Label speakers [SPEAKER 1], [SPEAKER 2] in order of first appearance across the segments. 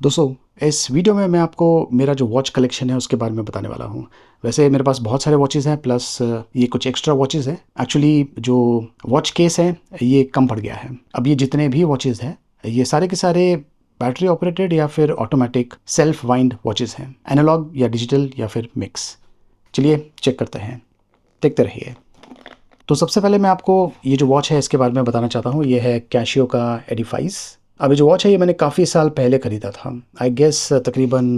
[SPEAKER 1] दोस्तों, इस वीडियो में मैं आपको मेरा जो वॉच कलेक्शन है उसके बारे में बताने वाला हूँ। वैसे मेरे पास बहुत सारे वॉचेज़ हैं प्लस ये कुछ एक्स्ट्रा वॉचेज़ हैं। एक्चुअली जो वॉच केस है ये कम पड़ गया है। अब ये जितने भी वॉचेज़ हैं ये सारे के सारे बैटरी ऑपरेटेड या फिर ऑटोमेटिक सेल्फ वाइंड वॉचेज़ हैं, एनालॉग या डिजिटल या फिर मिक्स। चलिए चेक करते हैं, देखते रहिए। तो सबसे पहले मैं आपको ये जो वॉच है इसके बारे में बताना चाहता हूँ। ये है कैशियो का एडिफाइस। अब ये जो वॉच है ये मैंने काफ़ी साल पहले ख़रीदा था। आई गेस तकरीबन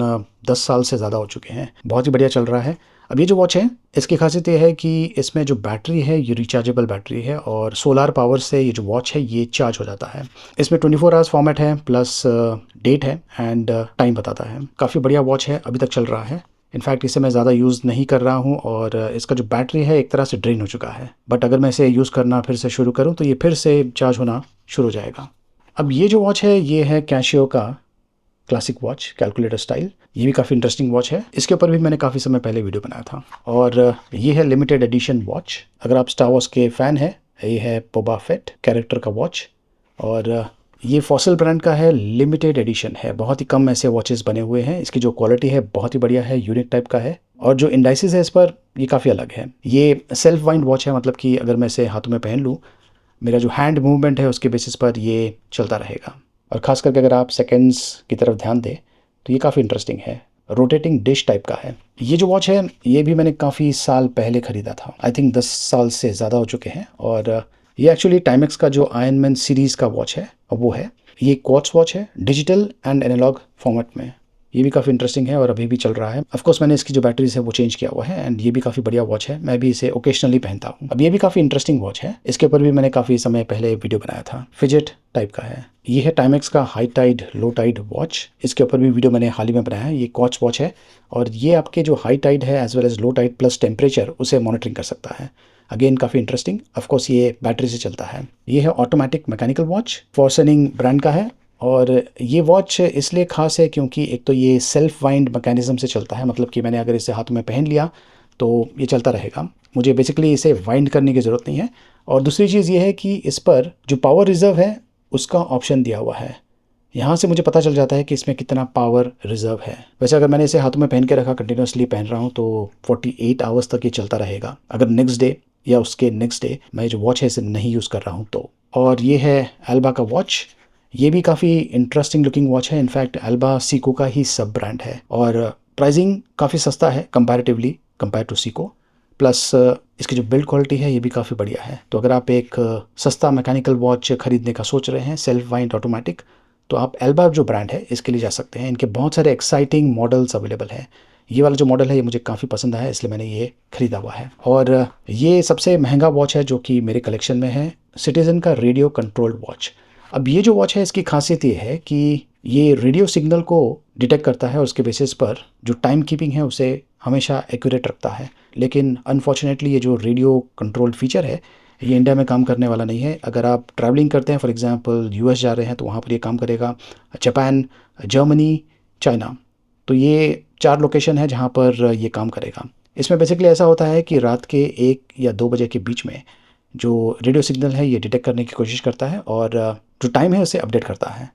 [SPEAKER 1] 10 साल से ज़्यादा हो चुके हैं। बहुत ही बढ़िया चल रहा है। अब ये जो वॉच है इसकी खासियत ये है कि इसमें जो बैटरी है ये रिचार्जेबल बैटरी है और सोलार पावर से ये जो वॉच है ये चार्ज हो जाता है। इसमें 24 आवर्स फॉर्मेट है प्लस डेट है एंड टाइम बताता है। काफ़ी बढ़िया वॉच है, अभी तक चल रहा है। इनफैक्ट इसे मैं ज़्यादा यूज़ नहीं कर रहा हूँ और इसका जो बैटरी है एक तरह से ड्रेन हो चुका है। बट अगर मैं इसे यूज़ करना फिर से शुरू करूँ तो ये फिर से चार्ज होना शुरू हो जाएगा। अब ये जो वॉच है ये है कैशियो का क्लासिक वॉच कैलकुलेटर स्टाइल। ये भी काफ़ी इंटरेस्टिंग वॉच है। इसके ऊपर भी मैंने काफ़ी समय पहले वीडियो बनाया था। और ये है लिमिटेड एडिशन वॉच। अगर आप स्टार वॉर्स के फ़ैन हैं, ये है बोबा फेट कैरेक्टर का वॉच। और ये फॉसिल ब्रांड का है, लिमिटेड एडिशन है। बहुत ही कम ऐसे वॉचेस बने हुए हैं। इसकी जो क्वालिटी है बहुत ही बढ़िया है, यूनिक टाइप का है। और जो इंडाइसिस है इस पर ये काफ़ी अलग है। ये सेल्फ वाइंड वॉच है, मतलब कि अगर मैं इसे हाथों में पहन लूँ, मेरा जो हैंड मूवमेंट है उसके बेसिस पर ये चलता रहेगा। और ख़ास करके अगर आप सेकेंड्स की तरफ ध्यान दें तो ये काफ़ी इंटरेस्टिंग है। रोटेटिंग डिश टाइप का है। ये जो वॉच है ये भी मैंने काफ़ी साल पहले ख़रीदा था। आई थिंक 10 साल से ज़्यादा हो चुके हैं। और ये एक्चुअली टाइमेक्स का जो आयरन मैन सीरीज़ का वॉच है वो है। ये क्वार्ट्ज वॉच है, डिजिटल एंड एनालॉग फॉर्मेट में। ये भी काफ़ी इंटरेस्टिंग है और अभी भी चल रहा है। ऑफ कोर्स मैंने इसकी जो बैटरीज है वो चेंज किया हुआ है एंड ये भी काफ़ी बढ़िया वॉच है। मैं भी इसे ओकेजनली पहनता हूँ। अब ये भी काफ़ी इंटरेस्टिंग वॉच है। इसके ऊपर भी मैंने काफ़ी समय पहले वीडियो बनाया था। फिजेट टाइप का है। ये है टाइमेक्स का high tide low tide watch. इसके ऊपर भी वीडियो मैंने हाल ही में बनाया है। ये क्वार्ट्ज वॉच है और ये आपके जो हाई टाइड है as well as low tide plus temperature उसे मॉनिटरिंग कर सकता है। अगेन काफ़ी इंटरेस्टिंग। ऑफकोर्स ये बैटरी से चलता है। ये है ऑटोमेटिक मैकेनिकल वॉच, फॉर्सनिंग ब्रांड का है। और ये वॉच इसलिए ख़ास है क्योंकि एक तो ये सेल्फ वाइंड मैकेनिज़्म से चलता है, मतलब कि मैंने अगर इसे हाथों में पहन लिया तो ये चलता रहेगा। मुझे बेसिकली इसे वाइंड करने की ज़रूरत नहीं है। और दूसरी चीज़ ये है कि इस पर जो पावर रिज़र्व है उसका ऑप्शन दिया हुआ है। यहाँ से मुझे पता चल जाता है कि इसमें कितना पावर रिज़र्व है। वैसे अगर मैंने इसे हाथों में पहन के रखा, कंटिन्यूसली पहन रहा हूँ, तो 48 आवर्स तक ये चलता रहेगा। अगर नेक्स्ट डे या उसके नेक्स्ट डे मैं जो वॉच है इसे नहीं यूज़ कर रहा हूँ तो। और ये है एल्बा का वॉच। ये भी काफ़ी इंटरेस्टिंग लुकिंग वॉच है। इनफैक्ट एल्बा सीको का ही सब ब्रांड है और प्राइसिंग काफ़ी सस्ता है comparatively compare to Seiko. Plus इसकी जो बिल्ड क्वालिटी है ये भी काफ़ी बढ़िया है। तो अगर आप एक सस्ता मैकेनिकल वॉच खरीदने का सोच रहे हैं सेल्फ वाइंड ऑटोमेटिक, तो आप एल्बा जो ब्रांड है इसके लिए जा सकते हैं। इनके बहुत सारे एक्साइटिंग मॉडल्स अवेलेबल हैं। ये वाला जो मॉडल है ये मुझे काफ़ी पसंद आया, इसलिए मैंने ये ख़रीदा हुआ है। और ये सबसे महंगा वॉच है जो कि मेरे कलेक्शन में है, सिटीज़न का रेडियो कंट्रोल्ड वॉच। अब ये जो वॉच है इसकी खासियत ये है कि ये रेडियो सिग्नल को डिटेक्ट करता है और उसके बेसिस पर जो टाइम कीपिंग है उसे हमेशा एक्यूरेट रखता है। लेकिन अनफॉर्चुनेटली ये जो रेडियो कंट्रोल्ड फीचर है ये इंडिया में काम करने वाला नहीं है। अगर आप ट्रैवलिंग करते हैं, फॉर एग्जांपल यूएस जा रहे हैं, तो वहाँ पर ये काम करेगा। जापान, जर्मनी, चाइना, तो ये 4 लोकेशन है जहाँ पर ये काम करेगा। इसमें बेसिकली ऐसा होता है कि रात के 1 या 2 बजे के बीच में जो रेडियो सिग्नल है ये डिटेक्ट करने की कोशिश करता है और जो टाइम है उसे अपडेट करता है।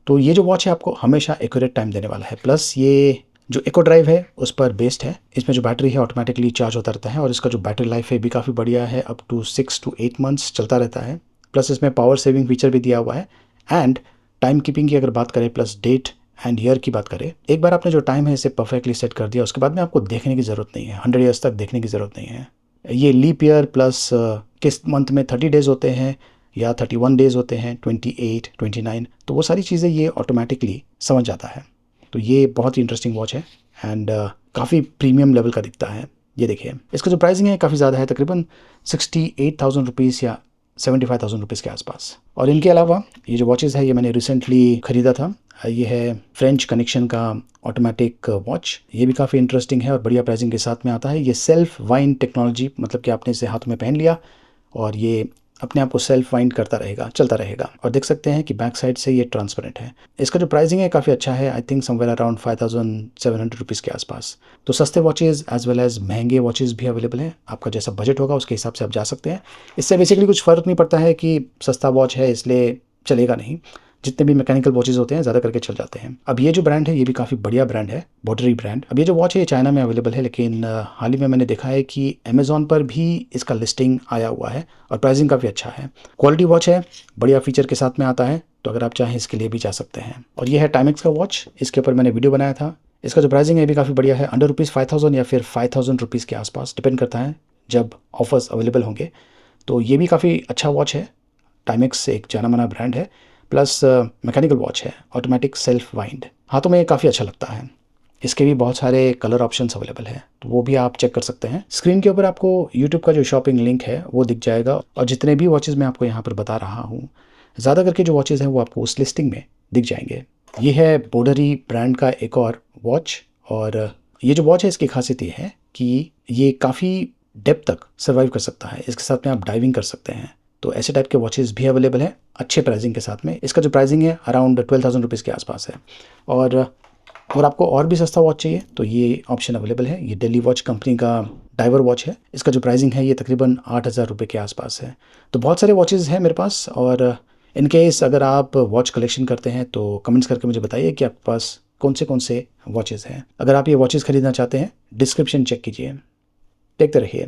[SPEAKER 1] तो ये जो वॉच है आपको हमेशा एक्यूरेट टाइम देने वाला है। प्लस ये जो इको ड्राइव है उस पर बेस्ड है। इसमें जो बैटरी है ऑटोमेटिकली चार्ज होता रहता है और इसका जो बैटरी लाइफ है भी काफ़ी बढ़िया है, अप टू 6 to 8 मंथ्स चलता रहता है। प्लस इसमें पावर सेविंग फीचर भी दिया हुआ है एंड टाइम कीपिंग की अगर बात करें, प्लस डेट एंड ईयर की बात करें, एक बार आपने जो टाइम है इसे परफेक्टली सेट कर दिया उसके बाद में आपको देखने की ज़रूरत नहीं है, 100 ईयर्स तक देखने की ज़रूरत नहीं है। ये लीप ईयर प्लस किस मंथ में 30 डेज़ होते हैं या 31 डेज़ होते हैं, 28, 29, तो वो सारी चीज़ें ये ऑटोमेटिकली समझ जाता है। तो ये बहुत ही इंटरेस्टिंग वॉच है एंड काफ़ी प्रीमियम लेवल का दिखता है। ये देखिए, इसका जो प्राइसिंग है काफ़ी ज़्यादा है, तकरीबन 68,000 रुपीज़ या 75,000 रुपीज़ के आसपास। और इनके अलावा ये जो वॉचेज़ है ये मैंने रिसेंटली ख़रीदा था। ये है फ्रेंच कनेक्शन का ऑटोमेटिक वॉच। ये भी काफ़ी इंटरेस्टिंग है और बढ़िया प्राइसिंग के साथ में आता है। ये सेल्फ वाइंड टेक्नोलॉजी, मतलब कि आपने इसे हाथ में पहन लिया और ये अपने आप को सेल्फ वाइंड करता रहेगा, चलता रहेगा। और देख सकते हैं कि बैक साइड से ये ट्रांसपेरेंट है। इसका जो प्राइसिंग है काफ़ी अच्छा है, I think somewhere around 5,700 rupees के आसपास। तो सस्ते वॉचेज़ एज वेल एज महंगे वॉचेज़ भी अवेलेबल हैं। आपका जैसा बजट होगा उसके हिसाब से आप जा सकते हैं। इससे बेसिकली कुछ फ़र्क नहीं पड़ता है कि सस्ता वॉच है इसलिए चलेगा नहीं। जितने भी मैकेनिकल वॉचेस होते हैं ज़्यादा करके चल जाते हैं। अब ये जो ब्रांड है ये भी काफ़ी बढ़िया ब्रांड है, बॉटरी ब्रांड। अब ये जो वॉच है ये चाइना में अवेलेबल है, लेकिन हाल ही में मैंने देखा है कि अमेज़ॉन पर भी इसका लिस्टिंग आया हुआ है और प्राइसिंग काफ़ी अच्छा है। क्वालिटी वॉच है, बढ़िया फीचर के साथ में आता है, तो अगर आप चाहें इसके लिए भी जा सकते हैं। और ये है टाइमेक्स का वॉच, इसके ऊपर मैंने वीडियो बनाया था। इसका जो प्राइसिंग है ये भी काफ़ी बढ़िया है, अंडर ₹5,000 या फिर ₹5,000 के आसपास, डिपेंड करता है जब ऑफर्स अवेलेबल होंगे। तो ये भी काफ़ी अच्छा वॉच है। टाइमेक्स एक जाना माना ब्रांड है, प्लस मैकेनिकल वॉच है, ऑटोमेटिक सेल्फ वाइंड। हाथों में काफ़ी अच्छा लगता है। इसके भी बहुत सारे कलर ऑप्शंस अवेलेबल हैं, तो वो भी आप चेक कर सकते हैं। स्क्रीन के ऊपर आपको यूट्यूब का जो शॉपिंग लिंक है वो दिख जाएगा, और जितने भी वॉचेज़ मैं आपको यहाँ पर बता रहा हूँ, ज़्यादा करके जो वॉचेज़ हैं वो आपको उस लिस्टिंग में दिख जाएंगे। ये है बोडरी ब्रांड का एक और वॉच, और ये जो वॉच है इसकी खासियत ये है कि ये काफ़ी डेप्थ तक सर्वाइव कर सकता है। इसके साथ में आप डाइविंग कर सकते हैं, तो ऐसे टाइप के वॉचेज़ भी अवेलेबल हैं अच्छे प्राइसिंग के साथ में। इसका जो प्राइसिंग है अराउंड ₹12,000 के आसपास है। और आपको और भी सस्ता वॉच चाहिए तो ये ऑप्शन अवेलेबल है। ये डेली वॉच कंपनी का डाइवर वॉच है। इसका जो प्राइसिंग है ये तकरीबन ₹8,000 के आसपास है। तो बहुत सारे वॉचेज़ हैं मेरे पास, और इन केस अगर आप वॉच कलेक्शन करते हैं तो कमेंट्स करके मुझे बताइए कि आपके पास कौन से वॉचेज़ हैं। अगर आप ये वॉचेज़ खरीदना चाहते हैं, डिस्क्रिप्शन चेक कीजिए। देखते रहिए।